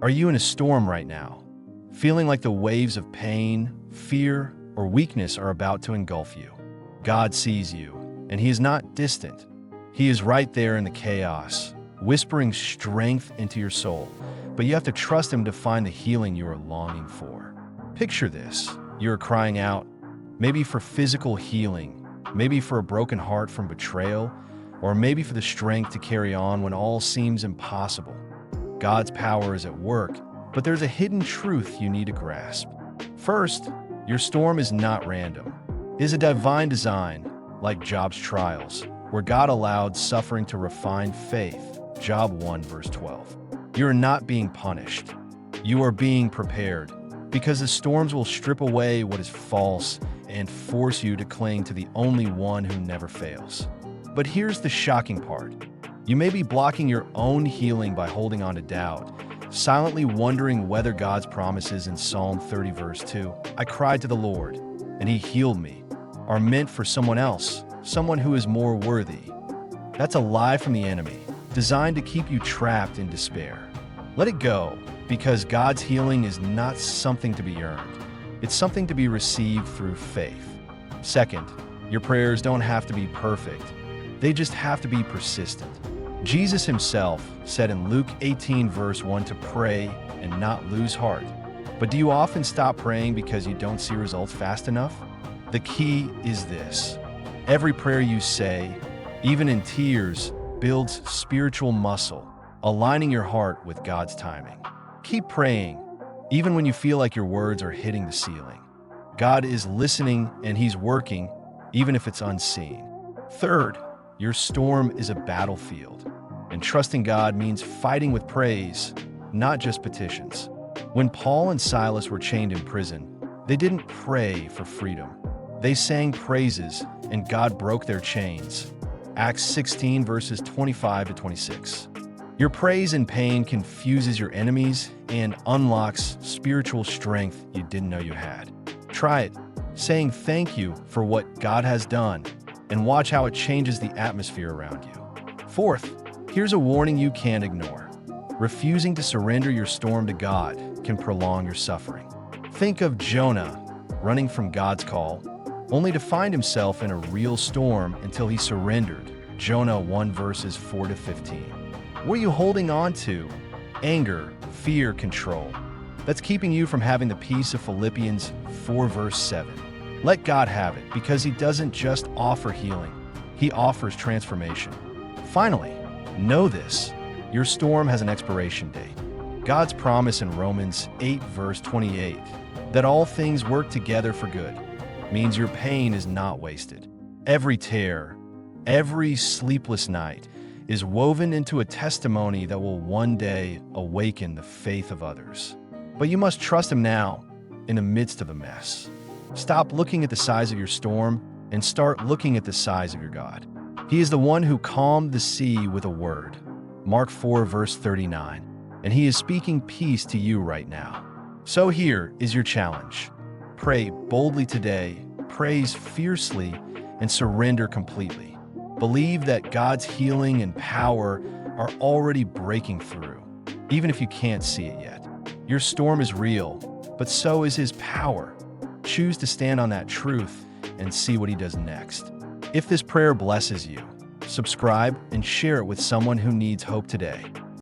Are you in a storm right now, feeling like the waves of pain, fear, or weakness are about to engulf you? God sees you, and He is not distant. He is right there in the chaos, whispering strength into your soul, but you have to trust Him to find the healing you are longing for. Picture this. You are crying out, maybe for physical healing, maybe for a broken heart from betrayal, or maybe for the strength to carry on when all seems impossible. God's power is at work, but there's a hidden truth you need to grasp. First, your storm is not random. It is a divine design, like Job's trials, where God allowed suffering to refine faith. Job 1 verse 12. You are not being punished. You are being prepared, because the storms will strip away what is false and force you to cling to the only one who never fails. But here's the shocking part. You may be blocking your own healing by holding on to doubt, silently wondering whether God's promises in Psalm 30 verse 2, "I cried to the Lord, and He healed me," are meant for someone else, someone who is more worthy. That's a lie from the enemy, designed to keep you trapped in despair. Let it go, because God's healing is not something to be earned. It's something to be received through faith. Second, your prayers don't have to be perfect. They just have to be persistent. Jesus Himself said in Luke 18 verse 1 to pray and not lose heart. But do you often stop praying because you don't see results fast enough? The key is this. Every prayer you say, even in tears, builds spiritual muscle, aligning your heart with God's timing. Keep praying, even when you feel like your words are hitting the ceiling. God is listening and He's working, even if it's unseen. Third, your storm is a battlefield, and trusting God means fighting with praise, not just petitions. When Paul and Silas were chained in prison, they didn't pray for freedom. They sang praises, and God broke their chains. Acts 16 verses 25 to 26. Your praise in pain confuses your enemies and unlocks spiritual strength you didn't know you had. Try it, saying thank you for what God has done, and watch how it changes the atmosphere around you. Fourth, here's a warning you can't ignore. Refusing to surrender your storm to God can prolong your suffering. Think of Jonah running from God's call, only to find himself in a real storm until he surrendered. Jonah 1 verses 4 to 15. What are you holding on to? Anger, fear, control. That's keeping you from having the peace of Philippians 4 verse 7. Let God have it, because He doesn't just offer healing, He offers transformation. Finally, know this. Your storm has an expiration date. God's promise in Romans 8 verse 28, that all things work together for good, means your pain is not wasted. Every tear, every sleepless night is woven into a testimony that will one day awaken the faith of others. But you must trust Him now, in the midst of the mess. Stop looking at the size of your storm and start looking at the size of your God. He is the one who calmed the sea with a word. Mark 4 verse 39. And He is speaking peace to you right now. So here is your challenge. Pray boldly today, praise fiercely, and surrender completely. Believe that God's healing and power are already breaking through, even if you can't see it yet. Your storm is real, but so is His power. Choose to stand on that truth and see what He does next. If this prayer blesses you, subscribe and share it with someone who needs hope today.